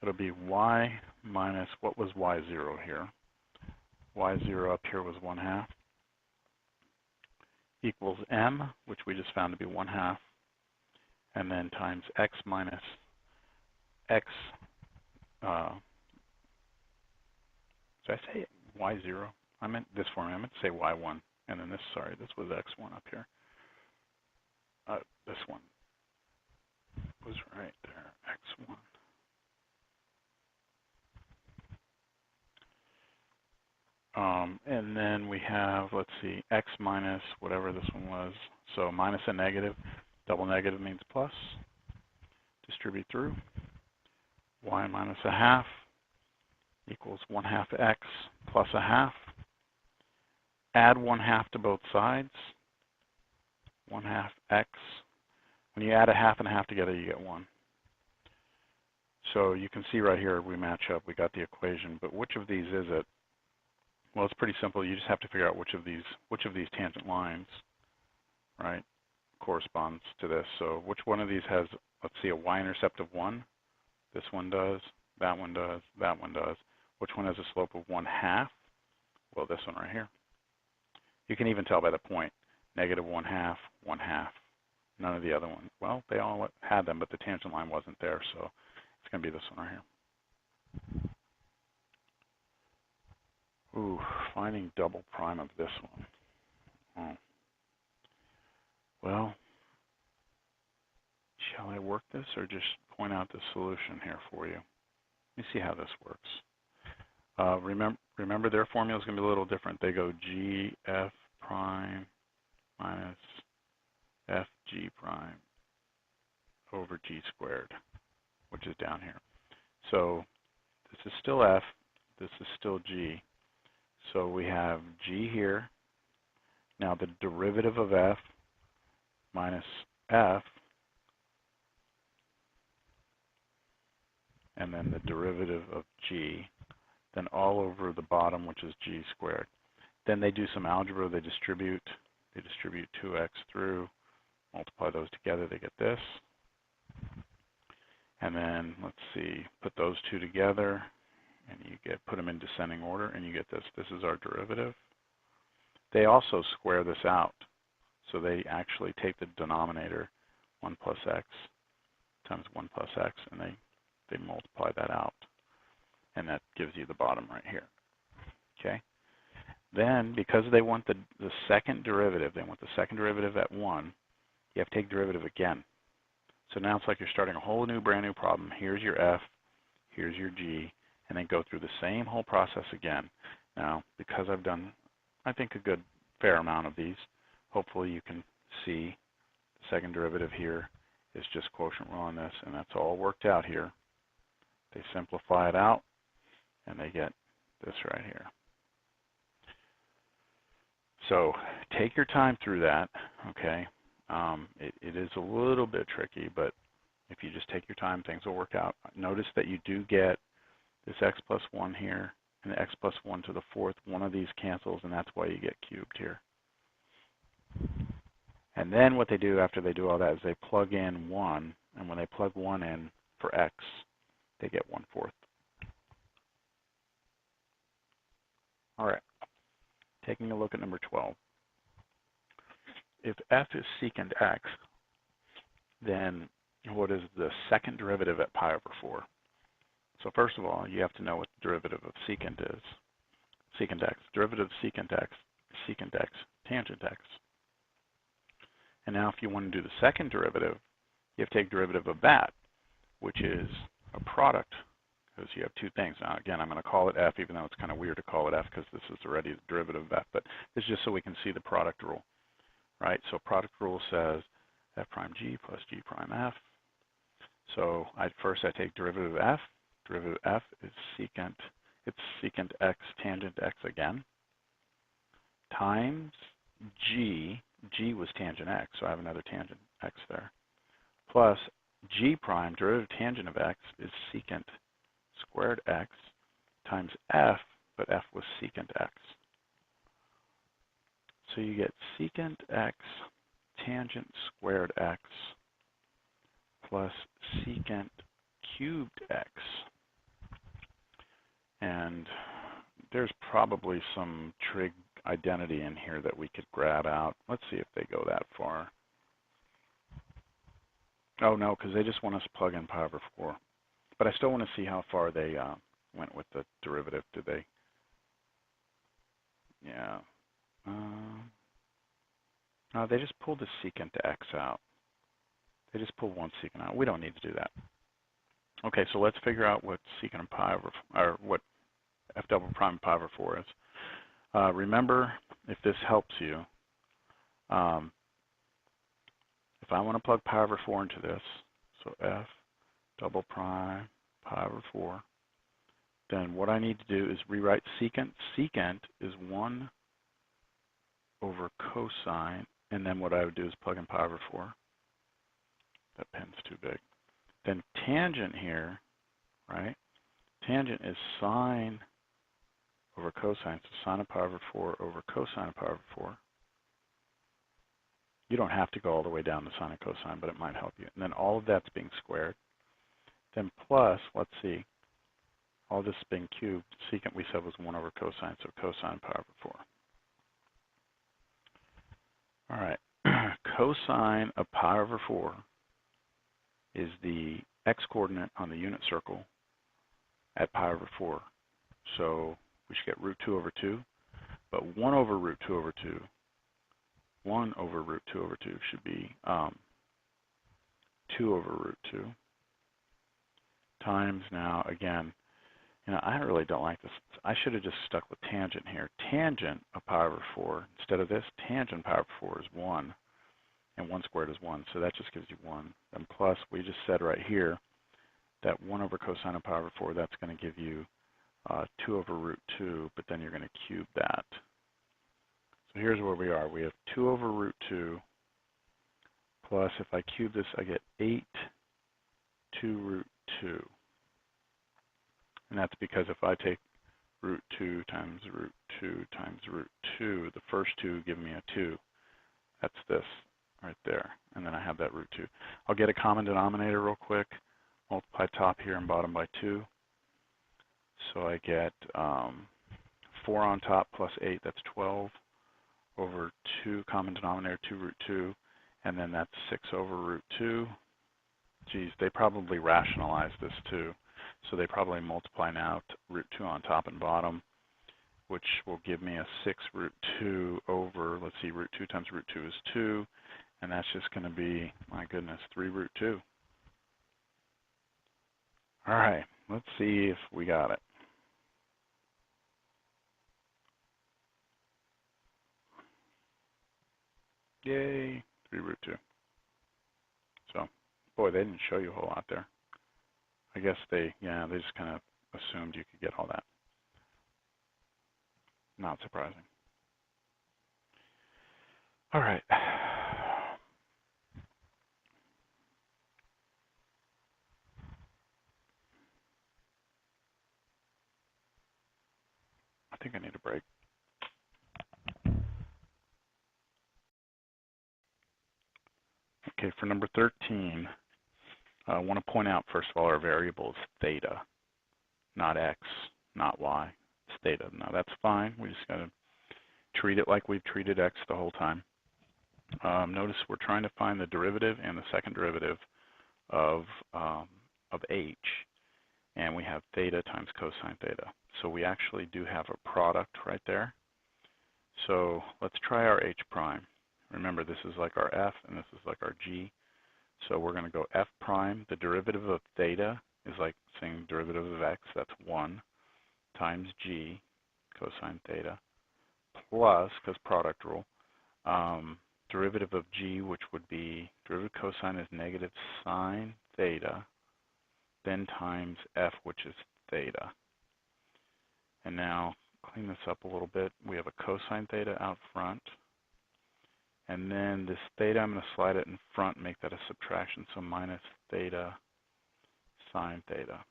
It'll be y minus, what was y0 here? Y0 up here was 1/2, equals m, which we just found to be 1/2, and then times x minus x, did I say y0? I meant this formula. I meant to say y1, and then this, sorry, this was x1 up here. This one was right there, x1. And then we have, let's see, x minus whatever this one was. So minus a negative, double negative means plus. Distribute through. Y minus 1/2 equals 1/2 x plus 1/2. Add 1/2 to both sides. 1/2 x. When you add a 1/2 and a 1/2 together, you get 1. So you can see right here we match up. We got the equation. But which of these is it? Well, it's pretty simple. You just have to figure out which of these tangent lines, right, corresponds to this. So which one of these has, let's see, a y-intercept of 1? This one does. That one does. That one does. Which one has a slope of 1/2? Well, this one right here. You can even tell by the point. Negative 1/2, 1/2. None of the other ones. Well, they all had them, but the tangent line wasn't there, so it's going to be this one right here. Ooh, finding double prime of this one. Oh. Well, shall I work this or just point out the solution here for you? Let me see how this works. Remember their formula is going to be a little different. They go gf prime minus fg prime over g squared, which is down here. So this is still f, this is still g. So we have g here. Now the derivative of f minus f, and then the derivative of g, then all over the bottom, which is g squared. Then they do some algebra, they distribute 2x through, multiply those together, they get this. And then, let's see, put those two together, and you put them in descending order, and you get this. This is our derivative. They also square this out. So they actually take the denominator, 1 plus x times 1 plus x, and they multiply that out. And that gives you the bottom right here. Okay? Then, because they want the second derivative, they want the second derivative at 1, you have to take derivative again. So now it's like you're starting a whole new, brand new problem. Here's your f, here's your g, and then go through the same whole process again. Now, because I've done, I think, a good, fair amount of these, hopefully you can see the second derivative here is just quotient rule on this, and that's all worked out here. They simplify it out, and they get this right here. So take your time through that, okay? It is a little bit tricky, but if you just take your time, things will work out. Notice that you do get this x plus 1 here, and the x plus 1 to the 4th. One of these cancels, and that's why you get cubed here. And then what they do after they do all that is they plug in 1, and when they plug 1 in for x, they get 1/4. All right, taking a look at number 12. If f is secant x, then what is the second derivative at pi over 4? So first of all, you have to know what the derivative of secant is. Secant x. Derivative of secant x is secant x tangent x. And now if you want to do the second derivative, you have to take derivative of that, which is a product, because you have two things. Now again, I'm going to call it f, even though it's kind of weird to call it f because this is already the derivative of f, but it's just so we can see the product rule, right? So product rule says f prime g plus g prime f. So first I take derivative of f. Derivative of f is secant, it's secant x tangent x again, times g. G was tangent x, so I have another tangent x there, plus g prime, derivative tangent of x, is secant squared x times f, but f was secant x. So you get secant x tangent squared x plus secant cubed x. And there's probably some trig identity in here that we could grab out. Let's see if they go that far. Oh, no, because they just want us to plug in pi over 4. But I still want to see how far they went with the derivative. Did they? Yeah. No, they just pulled the secant to x out. They just pulled one secant out. We don't need to do that. Okay, so let's figure out what secant of pi over, or what f double prime pi over 4 is. Remember, if this helps you, if I want to plug pi over 4 into this, so f double prime pi over 4, then what I need to do is rewrite secant. Secant is 1 over cosine, and then what I would do is plug in pi over 4. That pen's too big. Then tangent here, right? Tangent is sine over cosine, so sine of pi over 4 over cosine of pi over 4. You don't have to go all the way down to sine and cosine, but it might help you. And then all of that's being squared. Then plus, let's see, all this being cubed, secant we said was 1 over cosine, so cosine pi over 4. All right, cosine of pi over 4 is the x-coordinate on the unit circle at pi over 4. So we should get root 2 over 2, but 1 over root 2 over 2, 1 over root 2 over 2 should be 2 over root 2 times, now again, you know, I really don't like this. I should have just stuck with tangent here. Tangent of pi over 4, instead of this, tangent pi over 4 is 1, and 1 squared is 1, so that just gives you 1. And plus, we just said right here that 1 over cosine of pi over 4, that's going to give you 2 over root 2, but then you're going to cube that. So here's where we are. We have 2 over root 2, plus if I cube this, I get 8 2 root 2. And that's because if I take root 2 times root 2 times root 2, the first 2 give me a 2. That's this right there. And then I have that root 2. I'll get a common denominator real quick. Multiply top here and bottom by 2. So I get 4 on top plus 8, that's 12 over 2, common denominator 2 root 2, and then that's 6 over root 2. Geez, they probably rationalize this too. So they probably multiply now root 2 on top and bottom, which will give me a 6 root 2 over, let's see, root 2 times root 2 is 2, and that's just going to be, my goodness, 3 root 2. All right, let's see if we got it. Yay, 3 root 2. So, boy, they didn't show you a whole lot there. I guess they just kind of assumed you could get all that. Not surprising. All right. I think I need a break. Okay, for number 13, I want to point out, first of all, our variable is theta, not x, not y. It's theta. Now, that's fine. We just got to treat it like we've treated x the whole time. Notice we're trying to find the derivative and the second derivative of h, and we have theta times cosine theta. So we actually do have a product right there. So let's try our h prime. Remember, this is like our f, and this is like our g. So we're going to go f prime. The derivative of theta is like saying derivative of x. That's 1 times g, cosine theta, plus, because product rule, derivative of g, which would be, derivative of cosine is negative sine theta, then times f, which is theta. And now, clean this up a little bit. We have a cosine theta out front. And then this theta, I'm going to slide it in front and make that a subtraction, so minus theta sine theta.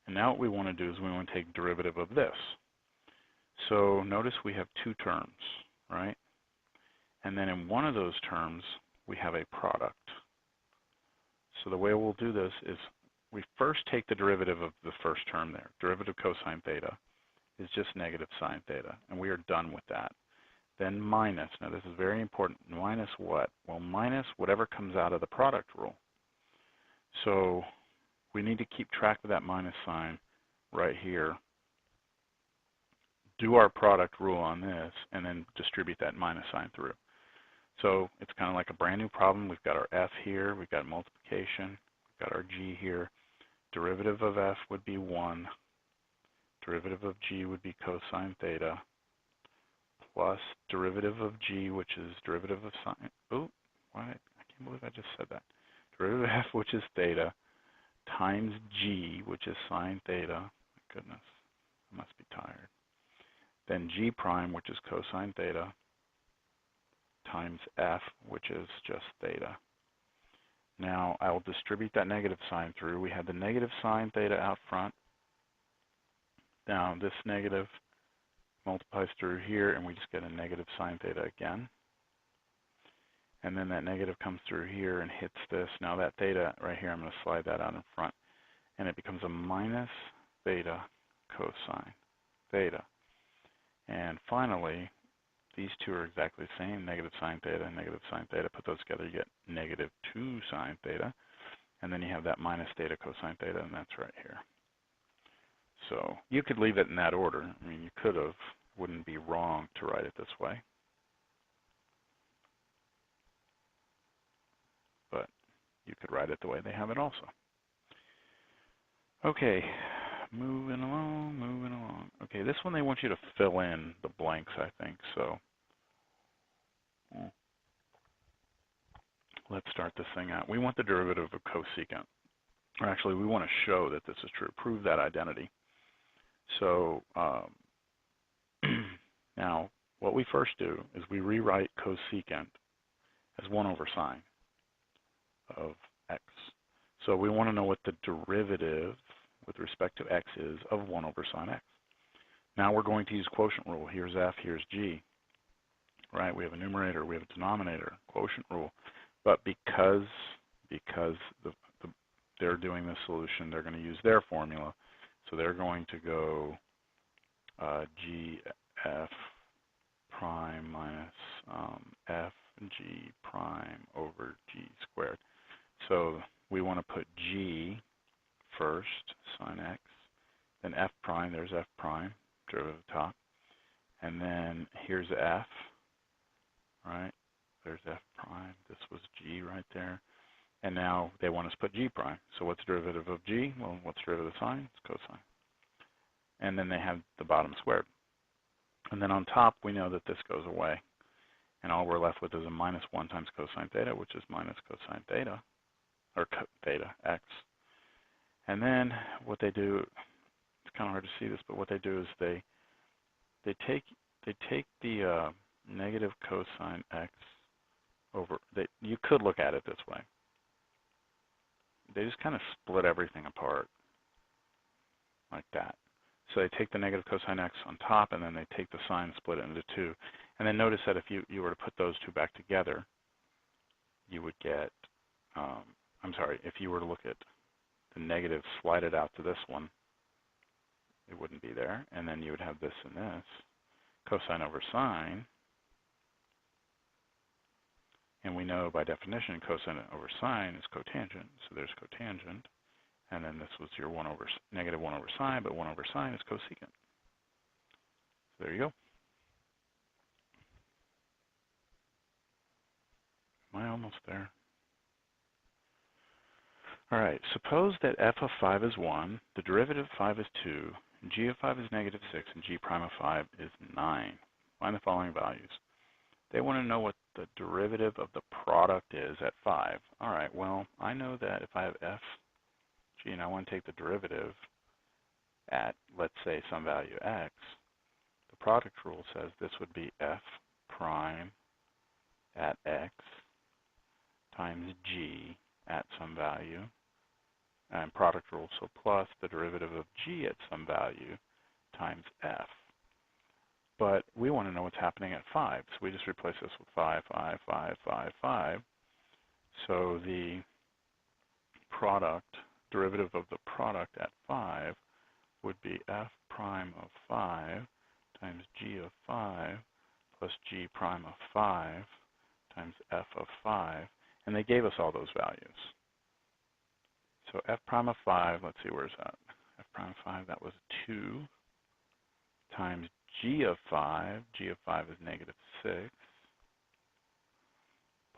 And now what we want to do is we want to take derivative of this. So notice we have two terms, right? And then in one of those terms, we have a product. So the way we'll do this is we first take the derivative of the first term there. Derivative cosine theta is just negative sine theta, and we are done with that. Then minus, now this is very important, minus what? Well, minus whatever comes out of the product rule. So we need to keep track of that minus sign right here. Do our product rule on this, and then distribute that minus sign through. So it's kind of like a brand new problem. We've got our f here, we've got multiplication, we've got our g here. Derivative of f would be 1. Derivative of g would be cosine theta, plus derivative of g, which is derivative of sine. Oh, why? I can't believe I just said that. Derivative of f, which is theta, times g, which is sine theta. My goodness, I must be tired. Then g prime, which is cosine theta, times f, which is just theta. Now I will distribute that negative sign through. We have the negative sine theta out front. Now this negative multiplies through here, and we just get a negative sine theta again. And then that negative comes through here and hits this. Now that theta right here, I'm going to slide that out in front, and it becomes a minus theta cosine theta. And finally, these two are exactly the same, negative sine theta and negative sine theta. Put those together, you get negative 2 sine theta. And then you have that minus theta cosine theta, and that's right here. So you could leave it in that order. I mean, you could have. Wouldn't be wrong to write it this way. But you could write it the way they have it also. Okay, moving along, moving along. Okay, this one they want you to fill in the blanks, I think. So let's start this thing out. We want the derivative of cosecant. Or actually, we want to show that this is true. Prove that identity. So now, what we first do is we rewrite cosecant as 1 over sine of x. So we want to know what the derivative with respect to x is of 1 over sine x. Now we're going to use quotient rule. Here's f, here's g. Right? We have a numerator, we have a denominator, quotient rule. But because they're doing this solution, they're going to use their formula. So they're going to go gf prime minus f g prime over g squared. So we want to put g first, sine x, then f prime, there's f prime, derivative of the top, and then here's f, right? There's f prime, this was g right there, and now they want us to put g prime. So what's the derivative of g? Well, what's the derivative of sine? It's cosine. And then they have the bottom squared. And then on top, we know that this goes away. And all we're left with is a minus 1 times cosine theta, which is minus cosine theta, or theta x. And then what they do, it's kind of hard to see this, but what they do is they take the negative cosine x over, you could look at it this way. They just kind of split everything apart like that. So they take the negative cosine x on top, and then they take the sine and split it into 2. And then notice that if you were to put those two back together, you would get, if you were to look at the negative, slide it out to this one, it wouldn't be there. And then you would have this and this, cosine over sine. And we know by definition cosine over sine is cotangent, so there's cotangent. And then this was your negative 1 over sine, but 1 over sine is cosecant. So there you go. Am I almost there? All right, suppose that f of 5 is 1, the derivative of 5 is 2, g of 5 is negative 6, and g prime of 5 is 9. Find the following values. They want to know what the derivative of the product is at 5. All right, well, I know that if I have f, g, and I want to take the derivative at, let's say, some value x, the product rule says this would be f prime at x times g at some value, and product rule, so plus the derivative of g at some value times f. But we want to know what's happening at 5, so we just replace this with 5, 5, 5, 5, 5. So the product derivative of the product at 5 would be f prime of 5 times g of 5 plus g prime of 5 times f of 5. And they gave us all those values. So f prime of 5, let's see, where's that? F prime of 5, that was 2 times g of 5. G of 5 is negative 6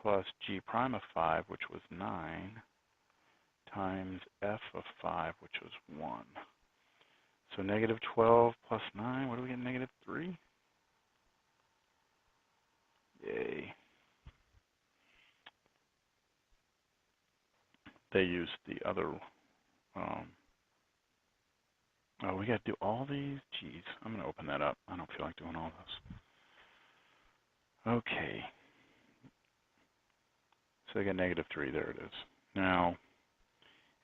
plus g prime of 5, which was 9, times f of 5, which was 1. So negative 12 plus 9, what do we get? Negative 3? Yay. They used the other, oh, we got to do all these? Geez, I'm going to open that up. I don't feel like doing all this. Okay. So I get negative 3, there it is. Now,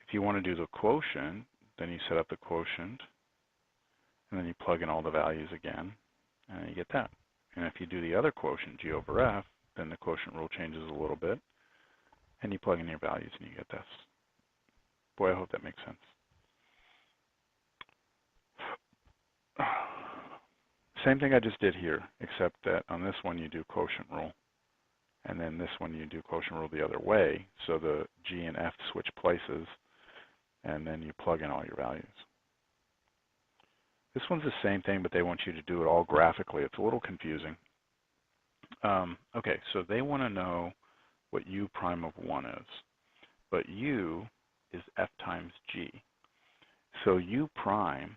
if you want to do the quotient, then you set up the quotient, and then you plug in all the values again, and you get that. And if you do the other quotient, g over f, then the quotient rule changes a little bit, and you plug in your values, and you get this. Boy, I hope that makes sense. Same thing I just did here, except that on this one you do quotient rule, and then this one you do quotient rule the other way, so the g and f switch places, and then you plug in all your values. This one's the same thing, but they want you to do it all graphically. It's a little confusing. Okay, so they want to know what u prime of 1 is, but u is f times g. So u prime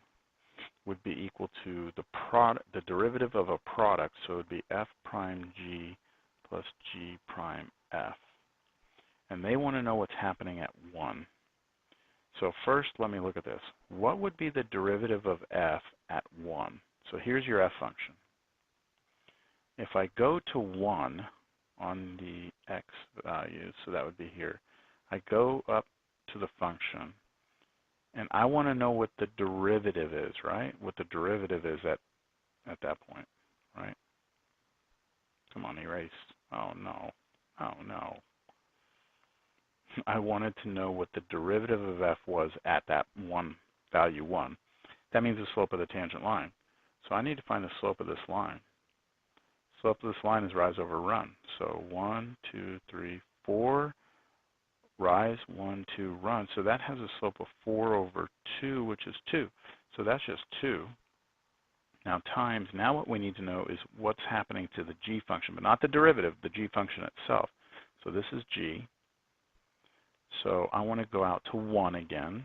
would be equal to the derivative of a product, so it would be f prime g plus g prime f. And they want to know what's happening at 1. So first, let me look at this. What would be the derivative of f at 1? So here's your f function. If I go to 1 on the x values, so that would be here, I go up to the function, and I want to know what the derivative is, right? What the derivative is at that point, right? Come on, erase. Oh, no. Oh, no. I wanted to know what the derivative of f was at that value 1. That means the slope of the tangent line. So I need to find the slope of this line. Slope of this line is rise over run. So 1, 2, 3, 4, rise, 1, 2, run. So that has a slope of 4 over 2, which is 2. So that's just 2. Now times, now what we need to know is what's happening to the g function, but not the derivative, the g function itself. So this is g. So I want to go out to 1 again.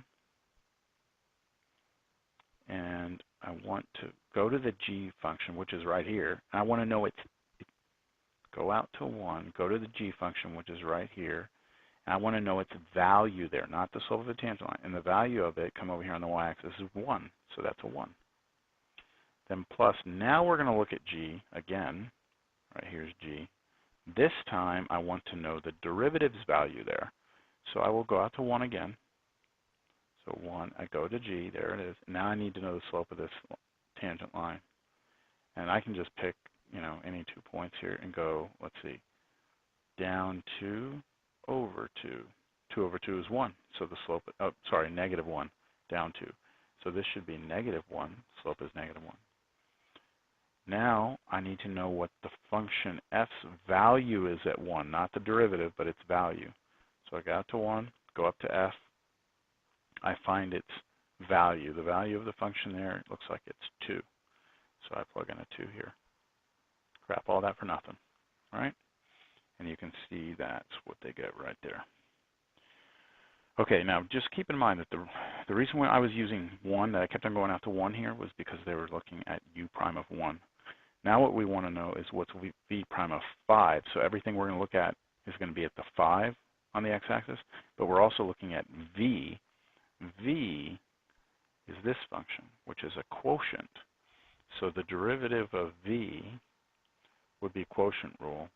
And I want to go to the g function, which is right here. And I want to know go out to 1, go to the g function, which is right here. And I want to know its value there, not the slope of the tangent line. And the value of it, come over here on the y-axis, is 1. So that's a 1. Then plus, now we're going to look at g again. Right here's g. This time, I want to know the derivative's value there. So I will go out to 1 again. So 1, I go to g, there it is. Now I need to know the slope of this tangent line. And I can just pick, any 2 points here and go, let's see, down 2 over 2. 2 over 2 is 1. So the slope, negative 1, down 2. So this should be negative 1. Slope is negative 1. Now I need to know what the function f's value is at 1, not the derivative, but its value. So I go out to 1, go up to f. I find its value. The value of the function there, it looks like it's 2. So I plug in a 2 here. Crap all that for nothing, right? And you can see that's what they get right there. Okay, now just keep in mind that the reason why I was using 1, that I kept on going out to 1 here, was because they were looking at u prime of 1. Now what we want to know is what's v prime of 5. So everything we're going to look at is going to be at the 5 on the x-axis, but we're also looking at v. V is this function, which is a quotient. So the derivative of v would be quotient rule.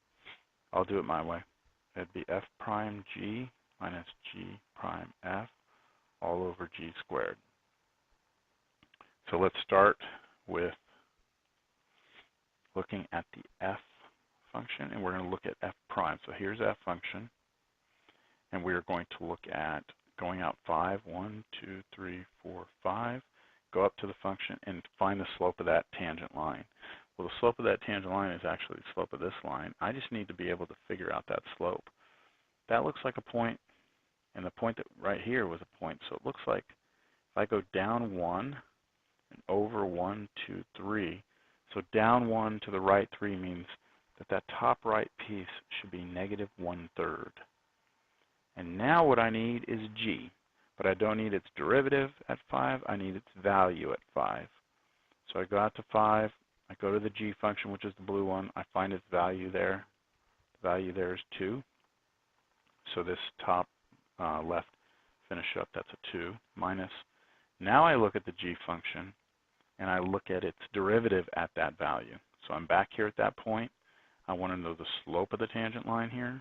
I'll do it my way. It'd be f prime g minus g prime f all over g squared. So let's start with looking at the f function, and we're going to look at f prime. So here's f function, and we're going to look at going out 5, 1, 2, 3, 4, 5. Go up to the function and find the slope of that tangent line. Well, the slope of that tangent line is actually the slope of this line. I just need to be able to figure out that slope. That looks like a point, and the point that right here was a point. So it looks like if I go down 1 and over 1, 2, 3, so down 1 to the right 3 means that that top right piece should be negative 1/3. And now what I need is g, but I don't need its derivative at 5. I need its value at 5. So I go out to 5. I go to the g function, which is the blue one. I find its value there. The value there is 2. So this top left finish up, that's a 2 minus. Now I look at the g function, and I look at its derivative at that value. So I'm back here at that point. I want to know the slope of the tangent line here.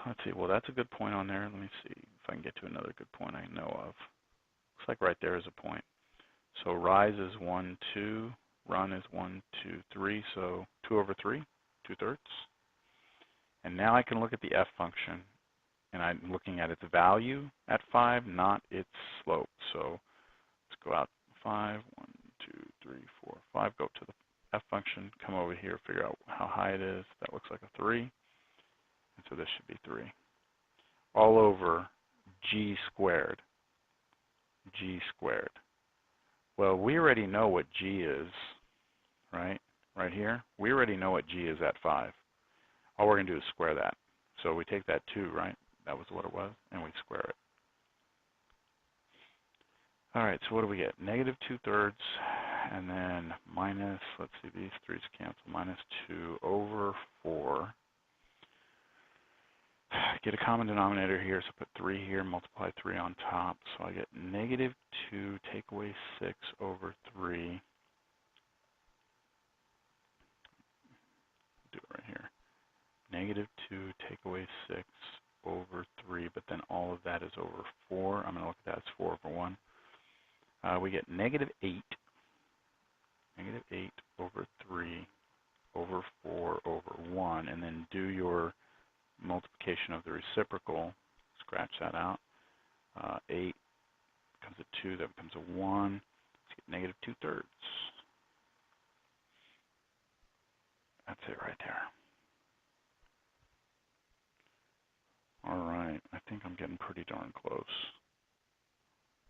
Let's see, well, that's a good point on there. Let me see if I can get to another good point I know of. Looks like right there is a point. So rise is 1, 2. Run is 1, 2, 3. So 2 over 3, 2/3. And now I can look at the f function, and I'm looking at its value at 5, not its slope. So let's go out 5, 1, 2, 3, 4, 5. Go up to the f function, come over here, figure out how high it is. That looks like a 3. And so this should be 3. All over g squared. G squared. Well, we already know what g is, right? Right here. We already know what g is at 5. All we're going to do is square that. So we take that 2, right? That was what it was, and we square it. All right, so what do we get? Negative 2/3, and then minus, let's see, these 3's cancel, minus 2 over 4. Get a common denominator here, so put 3 here, multiply 3 on top. So I get negative 2 take away 6 over 3. Do it right here. Negative 2 take away 6 over 3, but then all of that is over 4. I'm going to look at that as 4 over 1. We get negative 8. Negative 8 over 3 over 4 over 1, and then do your multiplication of the reciprocal. Scratch that out. 8 becomes a 2, that becomes a 1. Let's get negative 2/3. That's it right there. All right, I think I'm getting pretty darn close.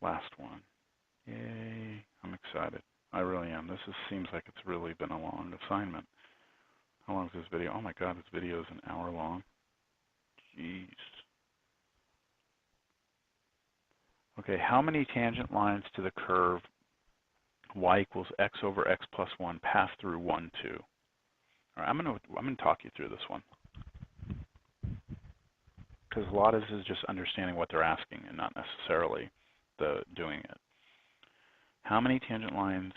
Last one. Yay, I'm excited. I really am. This seems like it's really been a long assignment. How long is this video? Oh my God, this video is an hour long. Jeez. Okay, how many tangent lines to the curve y equals x over x plus 1 pass through 1, 2? All right, I'm going to talk you through this one, because a lot of this is just understanding what they're asking and not necessarily the doing it. How many tangent lines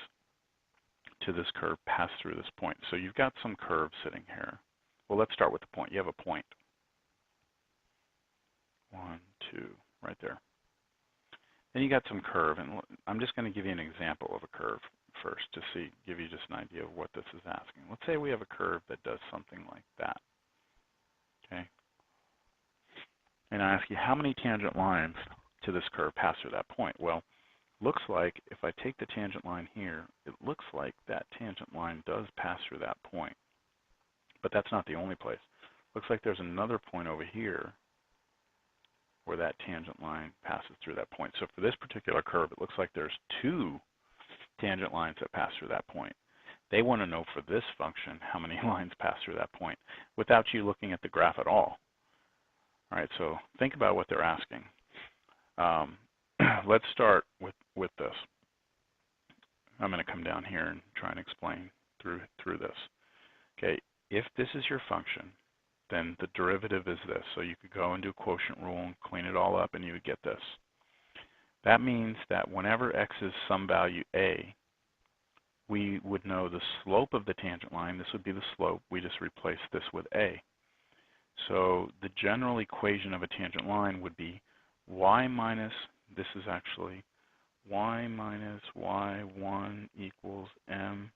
to this curve pass through this point? So you've got some curve sitting here. Well, let's start with the point. You have a point. 1, 2, right there. Then you got some curve, and I'm just going to give you an example of a curve first to give you just an idea of what this is asking. Let's say we have a curve that does something like that. Okay. And I ask you, how many tangent lines to this curve pass through that point? Well, looks like if I take the tangent line here, it looks like that tangent line does pass through that point. But that's not the only place. Looks like there's another point over here where that tangent line passes through that point. So for this particular curve, it looks like there's 2 tangent lines that pass through that point. They want to know for this function how many lines pass through that point without you looking at the graph at all. All right, so think about what they're asking. Let's start with this. I'm going to come down here and try and explain through this. Okay, if this is your function, then the derivative is this. So you could go and do quotient rule and clean it all up, and you would get this. That means that whenever x is some value a, we would know the slope of the tangent line. This would be the slope. We just replace this with a. So the general equation of a tangent line would be y minus, this is actually y minus y1 equals m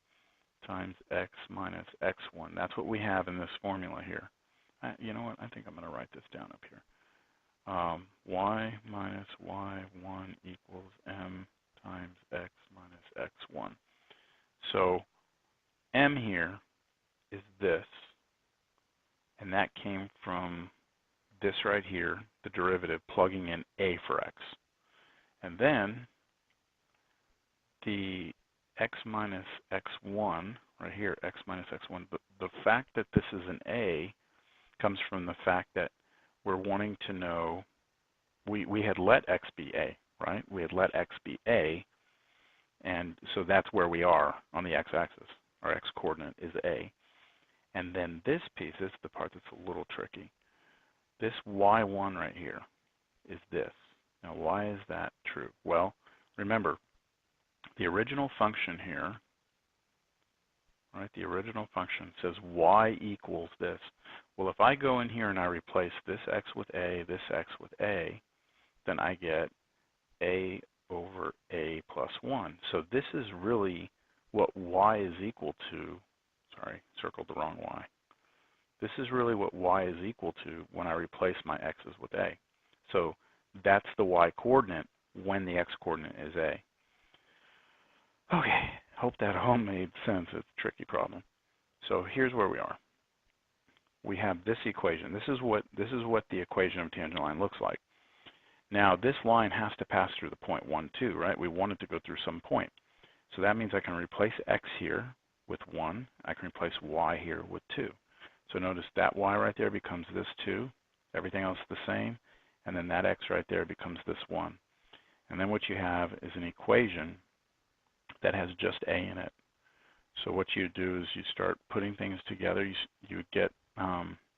times x minus x1. That's what we have in this formula here. You know what? I think I'm going to write this down up here. y minus y1 equals m times x minus x1. So m here is this, and that came from this right here, the derivative, plugging in a for x. And then the x minus x1, right here, x minus x1, the fact that this is an a comes from the fact that we're wanting to know, we had let x be a, right? We had let x be a, and so that's where we are on the x-axis. Our x-coordinate is a. And then this piece, this is the part that's a little tricky. This y1 right here is this. Now, why is that true? Well, remember, the original function here, right, the original function says y equals this. Well, if I go in here and I replace this x with a, this x with a, then I get a over a plus 1. So this is really what y is equal to. Sorry, circled the wrong y. This is really what y is equal to when I replace my x's with a. So that's the y-coordinate when the x-coordinate is a. Okay, hope that all made sense. It's a tricky problem. So here's where we are. We have this equation. This is what the equation of a tangent line looks like. Now this line has to pass through the point 1, 2, right? We want it to go through some point. So that means I can replace x here with 1. I can replace y here with 2. So notice that y right there becomes this 2. Everything else is the same. And then that x right there becomes this 1. And then what you have is an equation that has just a in it. So what you do is you start putting things together. You would get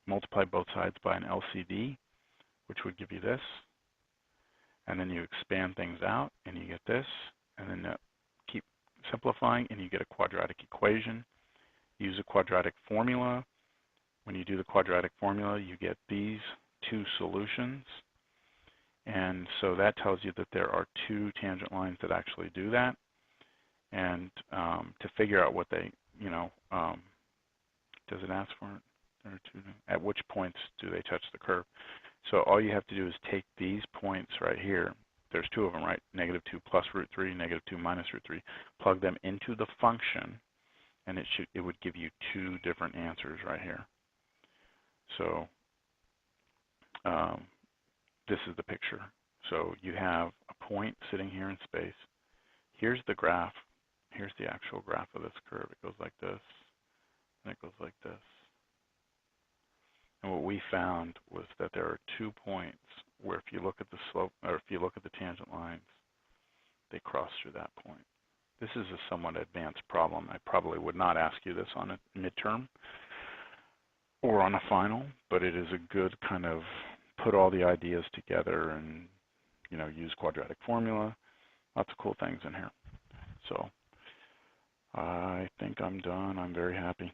multiply both sides by an LCD, which would give you this. And then you expand things out, and you get this. And then keep simplifying, and you get a quadratic equation. Use a quadratic formula. When you do the quadratic formula, you get these two solutions. And so that tells you that there are two tangent lines that actually do that. And to figure out what they, does it ask for it? At which points do they touch the curve? So all you have to do is take these points right here. There's two of them, right? -2 plus root 3, -2 minus root 3. Plug them into the function, and it would give you two different answers right here. So this is the picture. So you have a point sitting here in space. Here's the graph. Here's the actual graph of this curve. It goes like this, and it goes like this. And what we found was that there are 2 points where if you look at the slope, or if you look at the tangent lines, they cross through that point. This is a somewhat advanced problem. I probably would not ask you this on a midterm or on a final, but it is a good kind of put all the ideas together and, use quadratic formula. Lots of cool things in here. So I think I'm done. I'm very happy.